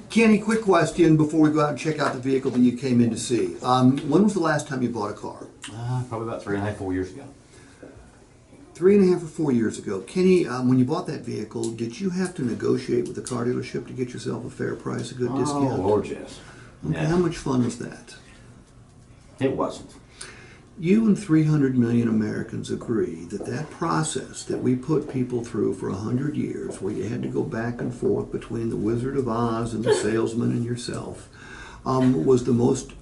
Kenny, quick question before we go out and check out the vehicle that you came in to see. When was the last time you bought a car? Probably about 3.5, 4 years ago. 3.5 or 4 years ago. Kenny, when you bought that vehicle, did you have to negotiate with the car dealership to get yourself a fair price, a good discount? Oh, Lord, yes. Okay, Yeah. how much fun was that? It wasn't. You and 300 million Americans agree that that process that we put people through for 100 years, where you had to go back and forth between the Wizard of Oz and the salesman and yourself, was the most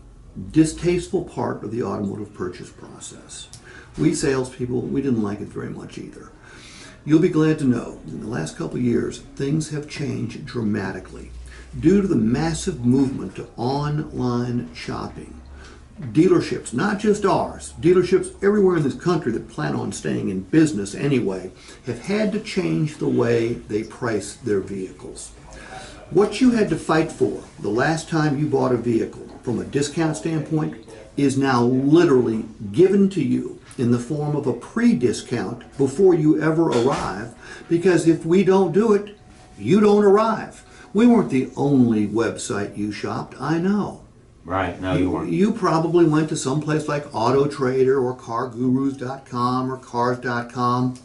distasteful part of the automotive purchase process. We salespeople, we didn't like it very much either. You'll be glad to know, in the last couple of years, things have changed dramatically. Due to the massive movement to online shopping, dealerships, not just ours, dealerships everywhere in this country that plan on staying in business anyway, have had to change the way they price their vehicles. What you had to fight for the last time you bought a vehicle from a discount standpoint is now literally given to you in the form of a pre-discount before you ever arrive, because if we don't do it, you don't arrive. We weren't the only website you shopped, I know. Right, no, you weren't. You probably went to some place like Auto Trader or CarGurus.com or Cars.com,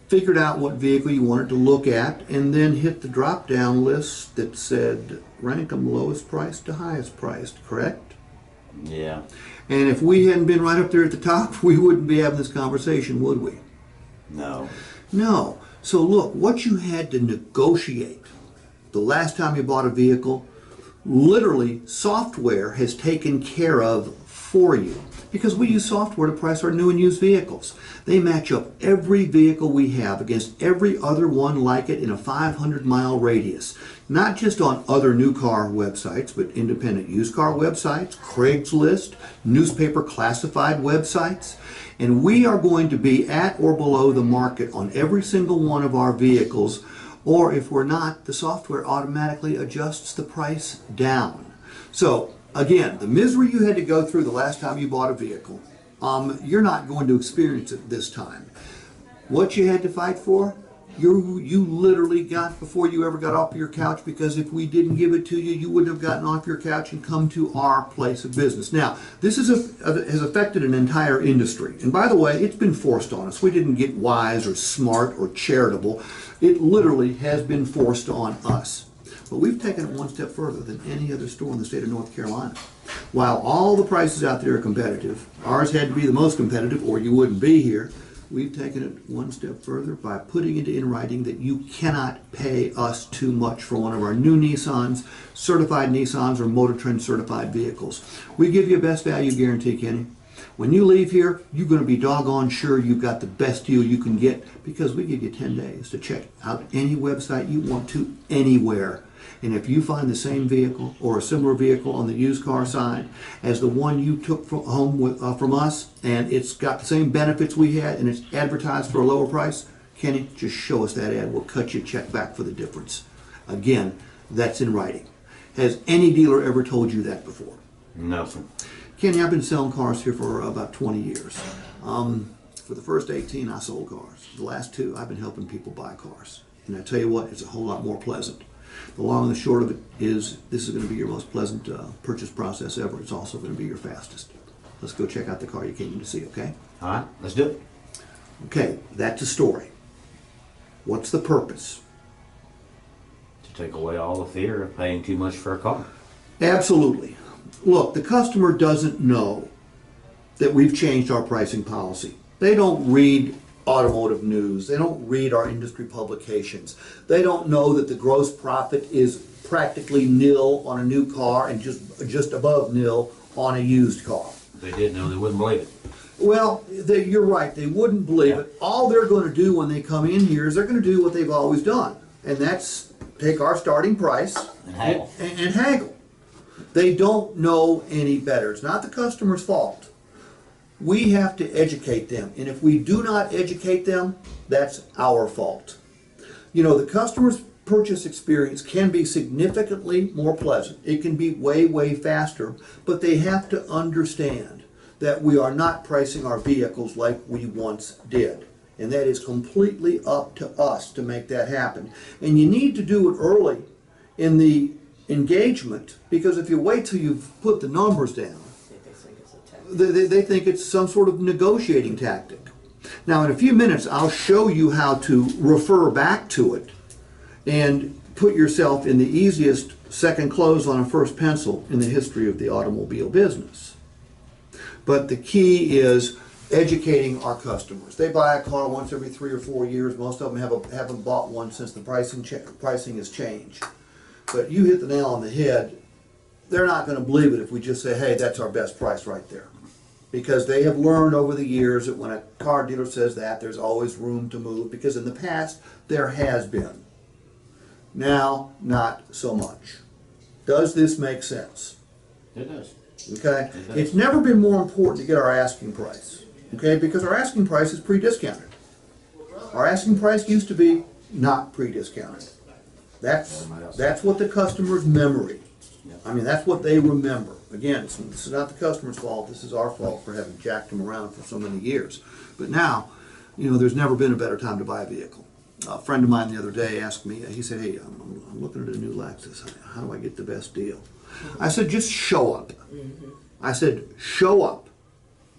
figured out what vehicle you wanted to look at, and then hit the drop-down list that said rank them lowest priced to highest priced, correct? Yeah. And if we hadn't been right up there at the top, we wouldn't be having this conversation, would we? No. No. So look, what you had to negotiate the last time you bought a vehicle, literally software has taken care of for you, because we use software to price our new and used vehicles. They match up every vehicle we have against every other one like it in a 500-mile radius, not just on other new car websites, but independent used car websites, Craigslist, newspaper classified websites. And we are going to be at or below the market on every single one of our vehicles, or if we're not, the software automatically adjusts the price down. So again, the misery you had to go through the last time you bought a vehicle, you're not going to experience it this time. What you had to fight for, you literally got before you ever got off your couch, because if we didn't give it to you, you wouldn't have gotten off your couch and come to our place of business. Now, this has affected an entire industry. And by the way, it's been forced on us. We didn't get wise or smart or charitable. It literally has been forced on us. But we've taken it one step further than any other store in the state of North Carolina. While all the prices out there are competitive, ours had to be the most competitive or you wouldn't be here. We've taken it one step further by putting it in writing that you cannot pay us too much for one of our new Nissans, certified Nissans, or Motor Trend certified vehicles. We give you a best value guarantee, Kenny. When you leave here, you're going to be doggone sure you've got the best deal you can get, because we give you 10 days to check out any website you want to anywhere. And if you find the same vehicle or a similar vehicle on the used car side as the one you took from home from us, and it's got the same benefits we had and it's advertised for a lower price, Kenny, just show us that ad. We'll cut you a check back for the difference. Again, that's in writing. Has any dealer ever told you that before? No, sir. Kenny, I've been selling cars here for about 20 years. For the first 18, I sold cars. The last 2, I've been helping people buy cars. And I tell you what, it's a whole lot more pleasant. The long and the short of it is, this is going to be your most pleasant purchase process ever. It's also going to be your fastest. Let's go check out the car you came in to see, okay? All right, let's do it. Okay, that's the story. What's the purpose? To take away all the fear of paying too much for a car. Absolutely. Look, the customer doesn't know that we've changed our pricing policy. They don't read automotive news. They don't read our industry publications. They don't know that the gross profit is practically nil on a new car and just above nil on a used car. If they did know, they wouldn't believe it. Well, you're right. They wouldn't believe it. All they're going to do when they come in here is they're going to do what they've always done, and that's take our starting price And haggle. and haggle. They don't know any better. It's not the customer's fault. We have to educate them, and if we do not educate them, that's our fault. You know, the customer's purchase experience can be significantly more pleasant. It can be way, way faster, but they have to understand that we are not pricing our vehicles like we once did. And that is completely up to us to make that happen. And you need to do it early in the engagement, because if you wait till you've put the numbers down, they think it's some sort of negotiating tactic. Now, in a few minutes, I'll show you how to refer back to it and put yourself in the easiest second close on a first pencil in the history of the automobile business. But the key is educating our customers. They buy a car once every 3 or 4 years. Most of them haven't bought one since the pricing has changed. But you hit the nail on the head. They're not going to believe it if we just say, hey, that's our best price right there. Because they have learned over the years that when a car dealer says that, there's always room to move, because in the past there has been. Now, not so much. Does this make sense? It does. Okay? It does. It's never been more important to get our asking price. Okay? Because our asking price is pre-discounted. Our asking price used to be not pre-discounted. That's what the customer's memory. I mean, that's what they remember. Again, this is not the customer's fault. This is our fault for having jacked them around for so many years. But now, there's never been a better time to buy a vehicle. A friend of mine the other day asked me, he said, hey, I'm looking at a new Lexus. How do I get the best deal? I said, just show up. I said, show up.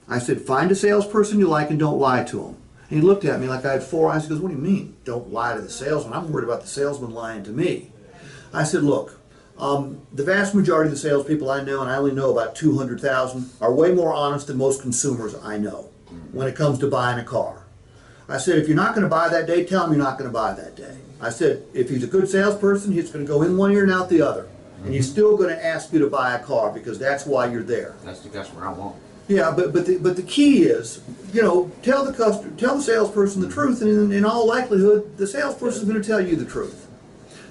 I said, find a salesperson you like and don't lie to them. And he looked at me like I had 4 eyes. He goes, what do you mean, don't lie to the salesman? I'm worried about the salesman lying to me. I said, look, the vast majority of the salespeople I know, and I only know about 200,000, are way more honest than most consumers I know when it comes to buying a car. I said, if you're not going to buy that day, tell him you're not going to buy that day. I said, if he's a good salesperson, he's going to go in one ear and out the other. And he's still going to ask you to buy a car because that's why you're there. That's the customer I want. Yeah, but the key is, tell the salesperson the truth, and in all likelihood, the salesperson is going to tell you the truth.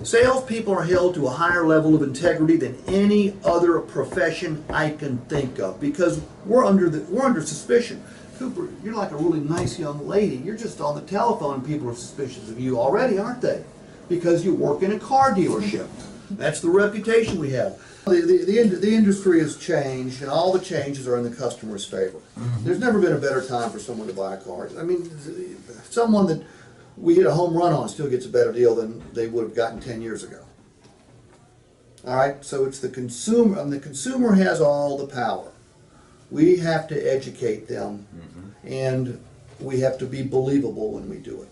Salespeople are held to a higher level of integrity than any other profession I can think of, because we're under suspicion. Cooper, you're like a really nice young lady. You're just on the telephone and people are suspicious of you already, aren't they? Because you work in a car dealership. That's the reputation we have. The industry has changed, and all the changes are in the customer's favor. There's never been a better time for someone to buy a car. I mean, someone that we hit a home run on still gets a better deal than they would have gotten 10 years ago. All right, so it's the consumer, and the consumer has all the power. We have to educate them, and we have to be believable when we do it.